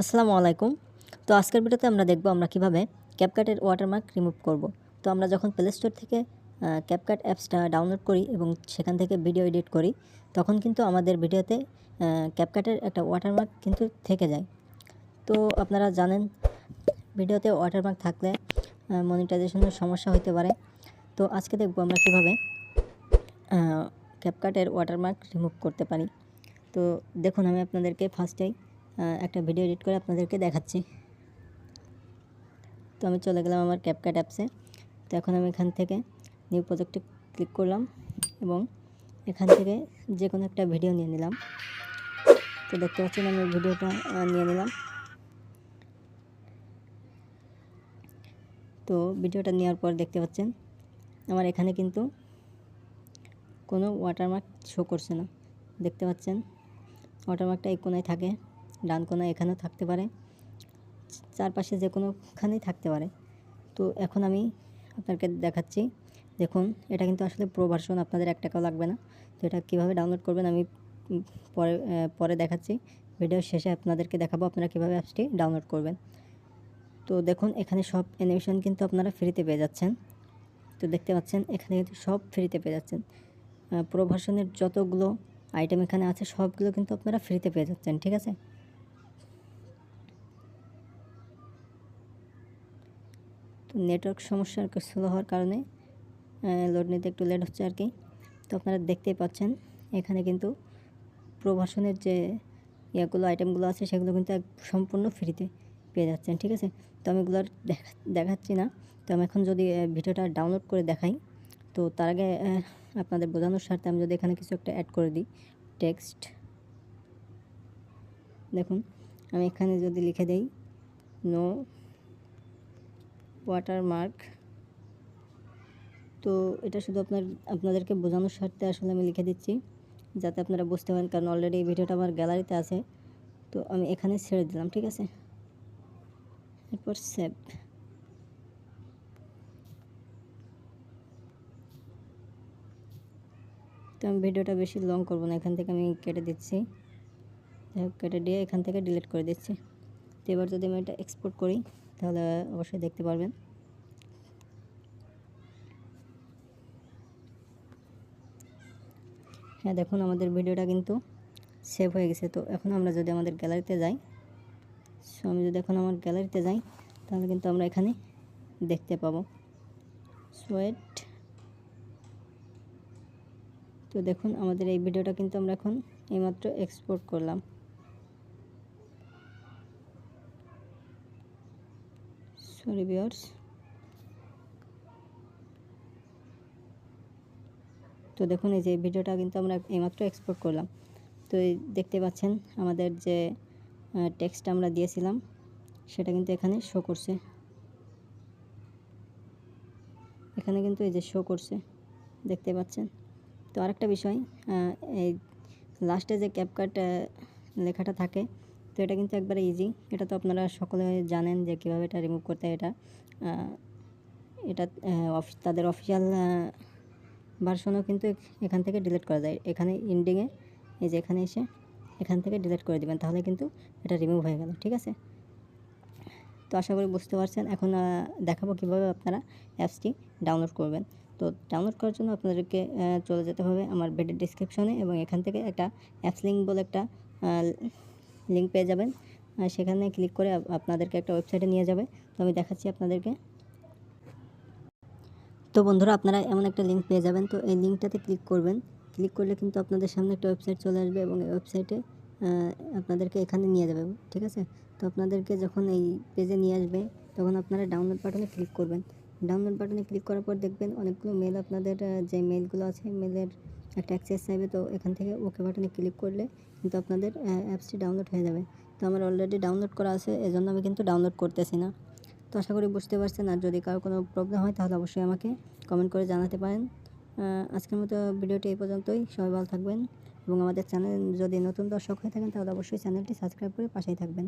আসসালামু আলাইকুম। তো আজকের ভিডিওতে আমরা দেখব আমরা কিভাবে ক্যাপকাটের ওয়াটারমার্ক রিমুভ করব। তো আমরা যখন প্লে স্টোর থেকে ক্যাপকাট অ্যাপসটা ডাউনলোড করি এবং সেখান থেকে ভিডিও এডিট করি, তখন কিন্তু আমাদের ভিডিওতে ক্যাপকাটের একটা ওয়াটারমার্ক কিন্তু থেকে যায়। তো আপনারা জানেন ভিডিওতে ওয়াটারমার্ক থাকলে মনিটাইজেশনের সমস্যা হতে পারে। তো আজকে দেখব আমরা কিভাবে ক্যাপকাটের ওয়াটারমার্ক রিমুভ করতে পারি। তো দেখুন, আমি আপনাদেরকে ফার্স্টেই একটা ভিডিও এডিট করে আপনাদেরকে দেখাচ্ছি। তো আমি চলে গেলাম আমার ক্যাপকাট অ্যাপসে। তো এখন আমি এখান থেকে নিউ প্রজেক্টে ক্লিক করলাম এবং এখান থেকে যে কোনো একটা ভিডিও নিয়ে নিলাম। তো দেখতে পাচ্ছেন আমি ভিডিওটা নিয়ে নিলাম। তো ভিডিওটা নেওয়ার পর দেখতে পাচ্ছেন আমার এখানে কিন্তু কোনো ওয়াটারমার্ক শো করছে না। দেখতে পাচ্ছেন ওয়াটারমার্কটা এই কোণায় থাকে, ডান কোণায় এখানেও থাকতে পারে, চারপাশে যে কোনোখানেই থাকতে পারে। তো এখন আমি আপনাকে দেখাচ্ছি। দেখুন, এটা কিন্তু আসলে প্রো ভার্সন, আপনাদের 1 টাকাও লাগবে না। তো এটা কীভাবে ডাউনলোড করবেন আমি পরে দেখাচ্ছি। ভিডিওর শেষে আপনাদেরকে দেখাবো আপনারা কীভাবে অ্যাপসটি ডাউনলোড করবেন। তো দেখুন, এখানে সব অ্যানিমেশন কিন্তু আপনারা ফ্রিতে পেয়ে যাচ্ছেন। তো দেখতে পাচ্ছেন এখানে কিন্তু সব ফ্রিতে পেয়ে যাচ্ছেন। প্রো ভার্সনের যতগুলো আইটেম এখানে আছে সবগুলো কিন্তু আপনারা ফ্রিতে পেয়ে যাচ্ছেন, ঠিক আছে। তো নেটওয়ার্ক সমস্যা স্লো হওয়ার কারণে লোড নিতে একটু লেট হচ্ছে আর কি। তো আপনারা দেখতেই পাচ্ছেন এখানে কিন্তু প্রো ভার্সনের যে ইয়েগুলো আইটেমগুলো আছে সেগুলো কিন্তু সম্পূর্ণ ফ্রিতে পেয়ে যাচ্ছেন, ঠিক আছে। তো আমি এগুলো দেখাচ্ছি না। তো আমি এখন যদি ভিডিওটা ডাউনলোড করে দেখাই, তো তার আগে আপনাদের বোঝানোর স্বার্থে আমি যদি এখানে কিছু একটা অ্যাড করে দিই, টেক্সট। দেখুন, আমি এখানে যদি লিখে দেই নো ওয়াটারমার্ক, তো এটা শুধু আপনাদেরকে বোঝানোর স্বার্থে আসলে আমি লিখে দিচ্ছি যাতে আপনারা বুঝতে পারেন, কারণ অলরেডি এই ভিডিওটা আমার গ্যালারিতে আছে। তো আমি এখানে ছেড়ে দিলাম, ঠিক আছে। এরপর সেভ। তো আমি ভিডিওটা বেশি লং করব না, এখান থেকে আমি কেটে দিচ্ছি। কেটে দিয়ে এখান থেকে ডিলিট করে দিচ্ছি। তো এবার যদি আমি এটা এক্সপোর্ট করি তাহলে অবশ্যই দেখতে পারবেন। হ্যাঁ, দেখুন আমাদের ভিডিওটা কিন্তু সেভ হয়ে গেছে। তো এখন আমরা যদি আমাদের গ্যালারিতে যাই, আমি যদি এখন আমার গ্যালারিতে যাই তাহলে কিন্তু আমরা এখানে দেখতে পাবো সোয়েট। তো দেখুন আমাদের এই ভিডিওটা কিন্তু আমরা এখন এইমাত্র এক্সপোর্ট করলাম। Sorry viewers. তো দেখুন এই যে ভিডিওটা কিন্তু আমরা এইমাত্র এক্সপোর্ট করলাম। তো দেখতে পাচ্ছেন আমাদের যে টেক্সট আমরা দিয়েছিলাম সেটা কিন্তু এখানে শো করছে। এখানে কিন্তু এই যে শো করছে, দেখতে পাচ্ছেন। তো আরেকটা বিষয়, এই লাস্টে যে ক্যাপকাট লেখাটা থাকে, তো এটা কিন্তু একবারে ইজি। এটা তো আপনারা সকলে জানেন যে কীভাবে এটা রিমুভ করতে হয়। এটা তাদের অফিসিয়াল ভার্সনও কিন্তু এখান থেকে ডিলিট করা যায়। এখানে এন্ডিংয়ে এই যে এখানে এসে এখান থেকে ডিলিট করে দিবেন, তাহলে কিন্তু এটা রিমুভ হয়ে গেল, ঠিক আছে। তো আশা করি বুঝতে পারছেন। এখন দেখাবো কীভাবে আপনারা অ্যাপসটি ডাউনলোড করবেন। তো ডাউনলোড করার জন্য আপনাদেরকে চলে যেতে হবে আমার ভিডিও ডিসক্রিপশনে, এবং এখান থেকে একটা অ্যাপস লিঙ্ক বলে একটা লিঙ্ক পেয়ে যাবেন। সেখানে ক্লিক করে আপনাদেরকে একটা ওয়েবসাইটে নিয়ে যাবে। তো আমি দেখাচ্ছি আপনাদেরকে। তো বন্ধুরা, আপনারা এমন একটা লিঙ্ক পেয়ে যাবেন। তো এই লিঙ্কটাতে ক্লিক করবেন। ক্লিক করলে কিন্তু আপনাদের সামনে একটা ওয়েবসাইট চলে আসবে এবং এই ওয়েবসাইটে আপনাদেরকে এখানে নিয়ে যাবে, ঠিক আছে। তো আপনাদেরকে যখন এই পেজে নিয়ে আসবে তখন আপনারা ডাউনলোড বাটনে ক্লিক করবেন। ডাউনলোড বাটনে ক্লিক করার পর দেখবেন অনেকগুলো মেল, আপনাদের যে মেলগুলো আছে মেলের একটা অ্যাক্সেস চাইবে। তো এখান থেকে ওকে বাটনে ক্লিক করলে কিন্তু আপনাদের অ্যাপসটি ডাউনলোড হয়ে যাবে। তো আমার অলরেডি ডাউনলোড করা আছে, এজন্য আমি কিন্তু ডাউনলোড করতেছি না। তো আশা করি বুঝতে পারছেন। আর যদি কারো কোনো প্রবলেম হয় তাহলে অবশ্যই আমাকে কমেন্ট করে জানাতে পারেন। আজকের মতো ভিডিওটি এই পর্যন্তই। সবাই ভালো থাকবেন এবং আমাদের চ্যানেল যদি নতুন দর্শক হয়ে থাকেন তাহলে অবশ্যই চ্যানেলটি সাবস্ক্রাইব করে পাশেই থাকবেন।